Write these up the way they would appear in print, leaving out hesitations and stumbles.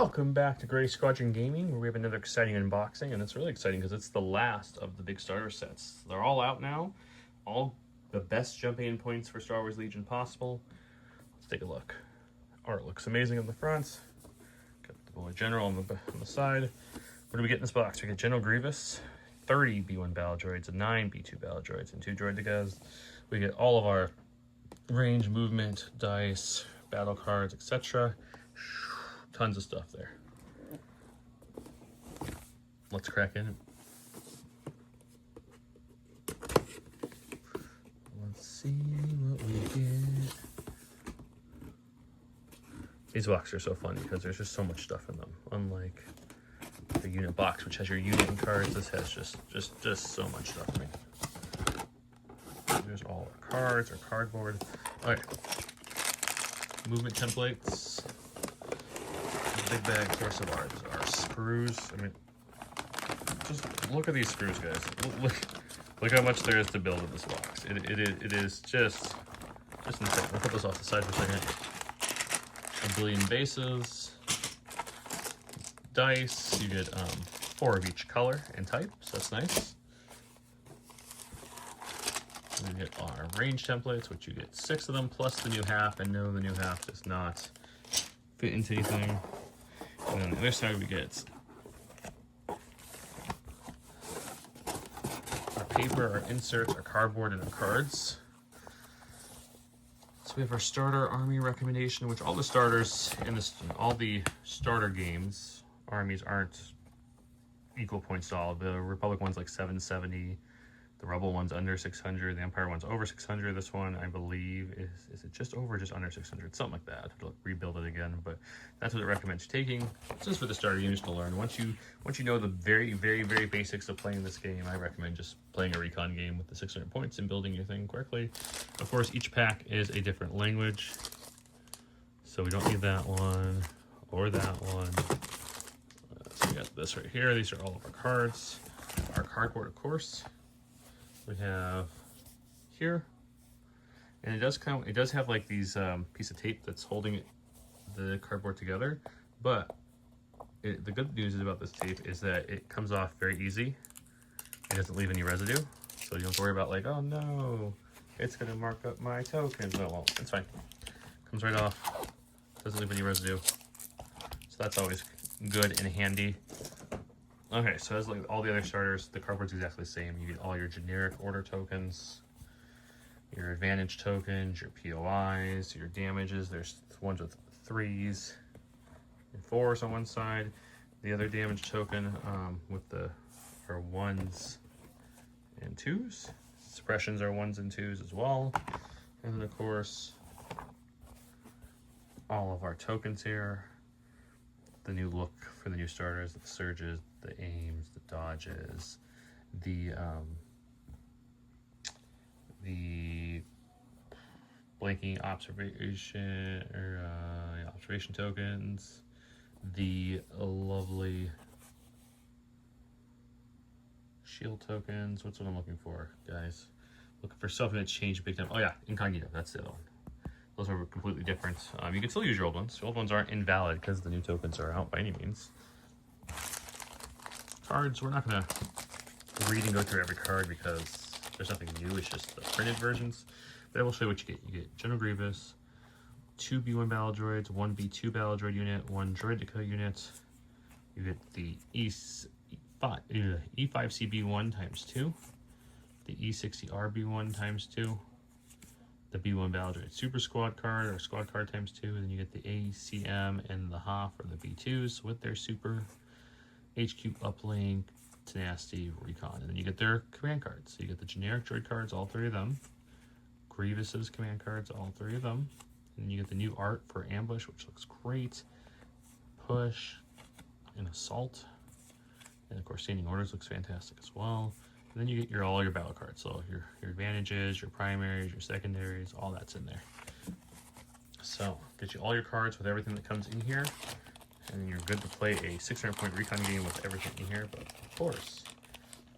Welcome back to Gray Squadron Gaming, where we have another exciting unboxing, and it's really exciting because it's the last of the big starter sets. They're all out now, all the best jumping in points for Star Wars Legion possible. Let's take a look. Art looks amazing on the front. Got the Boy General on the side. What do we get in this box? We get General Grievous, 30 B1 battle droids, 9 B2 battle droids, and 2 droidekas. We get all of our range, movement, dice, battle cards, etc. Tons of stuff there. Let's crack in. Let's see what we get. These boxes are so fun because there's just so much stuff in them. Unlike the unit box, which has your unit and cards, this has just so much stuff in it. There's all our cards, our cardboard. All right. Movement templates. Big bag, of course, of our screws. I mean, just look at these screws, guys. Look how much there is to build in this box. It is just insane. I'll put this off the side for a second. A billion bases, dice. You get 4 of each color and type, so that's nice. We get our range templates, which you get 6 of them plus the new half, and no, the new half does not fit into anything. And then on the other side we get our paper, our inserts, our cardboard, and our cards. So we have our starter army recommendation, which all the starters in all the starter games, armies aren't equal points to all. The Republic one's like 770, the Rebel one's under 600, the Empire one's over 600. This one, I believe, is it just over, just under 600, something like that. I have to rebuild it again, but that's what it recommends taking. Just for the starter units to learn. Once you know the very basics of playing this game, I recommend just playing a recon game with the 600 points and building your thing quickly. Of course, each pack is a different language, so we don't need that one or that one. So we got this right here. These are all of our cards. Our cardboard, of course. We have here, and it does have like these piece of tape that's holding the cardboard together, but the good news about this tape is that it comes off very easy. It doesn't leave any residue, so you don't have to worry about like, oh no, it's gonna mark up my tokens. No, it won't. It's fine. Comes right off. Doesn't leave any residue, so that's always good and handy. Okay, so as like all the other starters, the cardboard's exactly the same. You get all your generic order tokens, your advantage tokens, your POIs, your damages. There's ones with 3s and 4s on one side. The other damage token with are 1s and 2s. Suppressions are 1s and 2s as well. And then of course, all of our tokens here. The new look for the new starters, the surges, the aims, the dodges, the blanking observation observation tokens, the lovely shield tokens. What's what I'm looking for, guys? Looking for something that's changed big time. Oh yeah, incognito. That's the other one. Those are completely different. You can still use your old ones. Your old ones aren't invalid because the new tokens are out by any means. Cards, we're not going to read and go through every card because there's nothing new. It's just the printed versions. But I will show you what you get. You get General Grievous, 2 B1 battle droids, 1 B2 battle droid unit, 1 droideka unit. You get the E5CB1 times 2, the E60RB1 times 2, the B1 battle droid super squad card or squad card times 2, and then you get the ACM and the Hoff or the B2s with their super HQ uplink, tenacity, recon, and then you get their command cards. So you get the generic droid cards, all 3 of them, Grievous's command cards, all 3 of them, and you get the new art for ambush, which looks great, push, and assault, and of course standing orders looks fantastic as well. And then you get all your battle cards, so your advantages, your primaries, your secondaries, all that's in there. So get you all your cards with everything that comes in here, and then you're good to play a 600-point recon game with everything in here. But of course,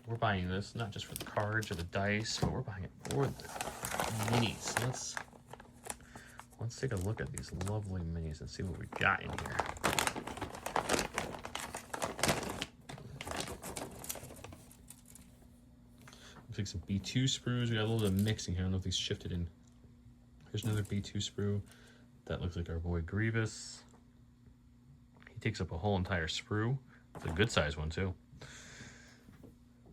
we're buying this not just for the cards or the dice, but we're buying it for the minis. Let's take a look at these lovely minis and see what we got in here. looks like some B2 sprues. We got a little bit of mixing here. I don't know if these shifted in. Here's another B2 sprue. That looks like our boy Grievous. He takes up a whole entire sprue. It's a good size one too.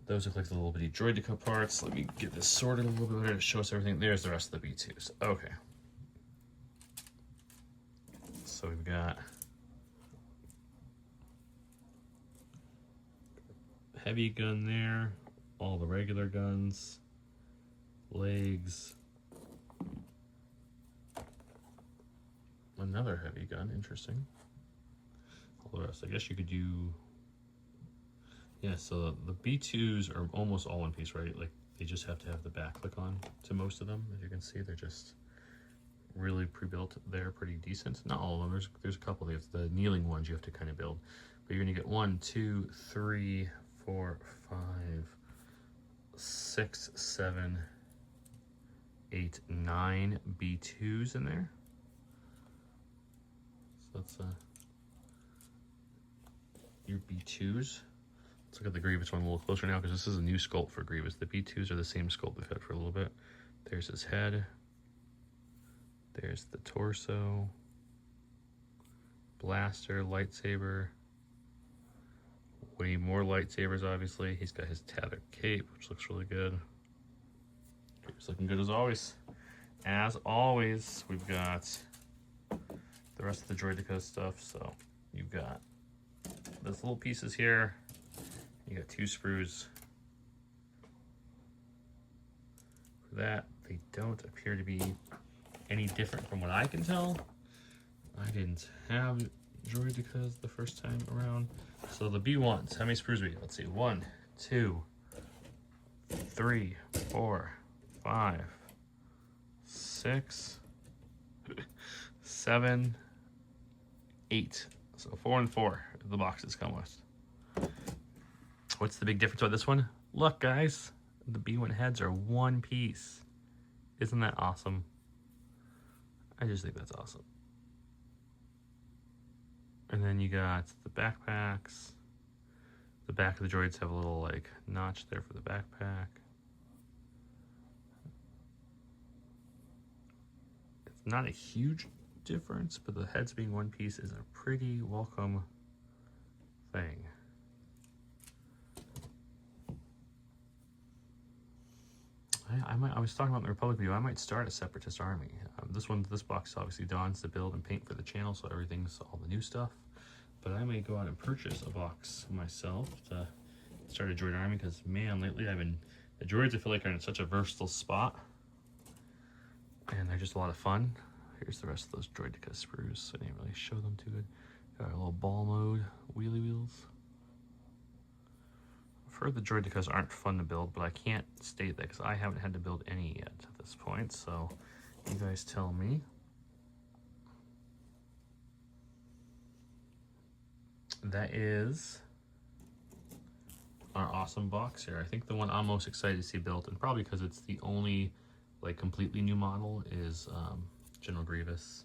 Those look like the little bitty Droideka parts. Let me get this sorted a little bit better to show us everything. There's the rest of the B2s. Okay. So we've got heavy gun there, all the regular guns, legs, another heavy gun, interesting. All the rest, I guess you could do, yeah, so the B2s are almost all one piece, right? Like they just have to have the back click on to most of them. As you can see, they're just really pre-built. They're pretty decent. Not all of them, there's a couple. They have the kneeling ones you have to kind of build. But you're gonna get 1, 2, 3, 4, 5, 6, 7, 8, 9 B2s in there. So that's your B2s. Let's look at the Grievous one a little closer now, because this is a new sculpt for Grievous. The B2s are the same sculpt we've had for a little bit. There's his head. There's the torso. Blaster, lightsaber. Way more lightsabers, obviously. He's got his tattered cape, which looks really good. He's looking good as always. As always, we've got the rest of the Droideka stuff. So you've got those little pieces here. You got 2 sprues. For that, they don't appear to be any different from what I can tell. I didn't have Droidekas the first time around. So the B1s, how many sprues we get? Let's see, 1, 2, 3, 4, 5, 6, 7, 8. So 4 and 4 the boxes come with. What's the big difference about this one? Look, guys, the B1 heads are one piece. Isn't that awesome? I just think that's awesome. And then you got the backpacks. The back of the droids have a little like notch there for the backpack. It's not a huge difference, but the heads being one piece is a pretty welcome thing. I was talking about in the Republic video, I might start a Separatist army. This box obviously dons the build and paint for the channel, so everything's all the new stuff. But I may go out and purchase a box myself to start a droid army, because man, lately the droids I feel like are in such a versatile spot. And they're just a lot of fun. Here's the rest of those Droideka sprues. I didn't really show them too good. Got a little ball mode, wheelie wheels. I've heard the Droidekas aren't fun to build, but I can't state that because I haven't had to build any yet at this point. So you guys tell me. That is our awesome box here. I think the one I'm most excited to see built, and probably because it's the only like completely new model, is General Grievous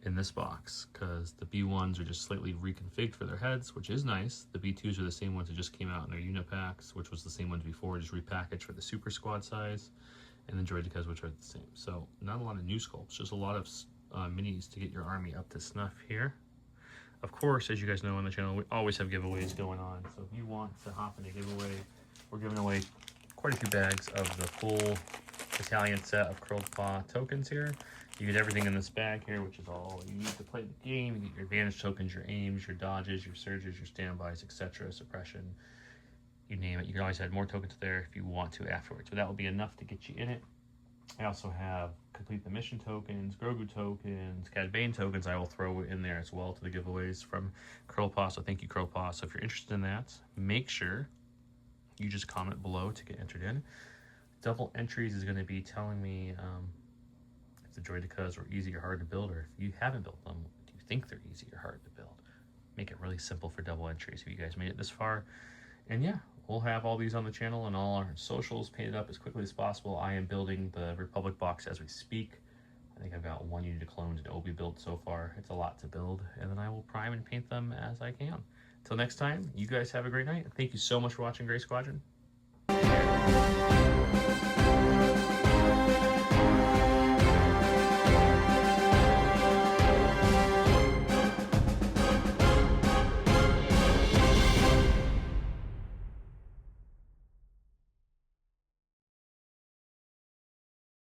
in this box, because the B1s are just slightly reconfigured for their heads, which is nice. The B2s are the same ones that just came out in their unit packs, which was the same ones before, just repackaged for the super squad size, and the Droidekas, which are the same. So not a lot of new sculpts, just a lot of minis to get your army up to snuff here. Of course, as you guys know on the channel, we always have giveaways going on. So if you want to hop in a giveaway, we're giving away quite a few bags of the full Italian set of Curled Paw tokens here. You get everything in this bag here, which is all you need to play the game. You get your advantage tokens, your aims, your dodges, your surges, your standbys, etc., suppression, you name it. You can always add more tokens there if you want to afterwards, but that will be enough to get you in it. I also have complete the mission tokens, Grogu tokens, Cad Bane tokens I will throw in there as well to the giveaways from Curled Paw. So thank you, Curled Paw. So if you're interested in that, make sure you just comment below to get entered in. Double entries is going to be telling me if the Droidekas were easy or hard to build, or if you haven't built them, do you think they're easy or hard to build? Make it really simple for double entries if you guys made it this far. And yeah, we'll have all these on the channel and all our socials painted up as quickly as possible. I am building the Republic box as we speak. I think I've got 1 unit of clones and Obi built so far. It's a lot to build, and then I will prime and paint them as I can. Until next time, you guys have a great night. Thank you so much for watching Gray Squadron. care.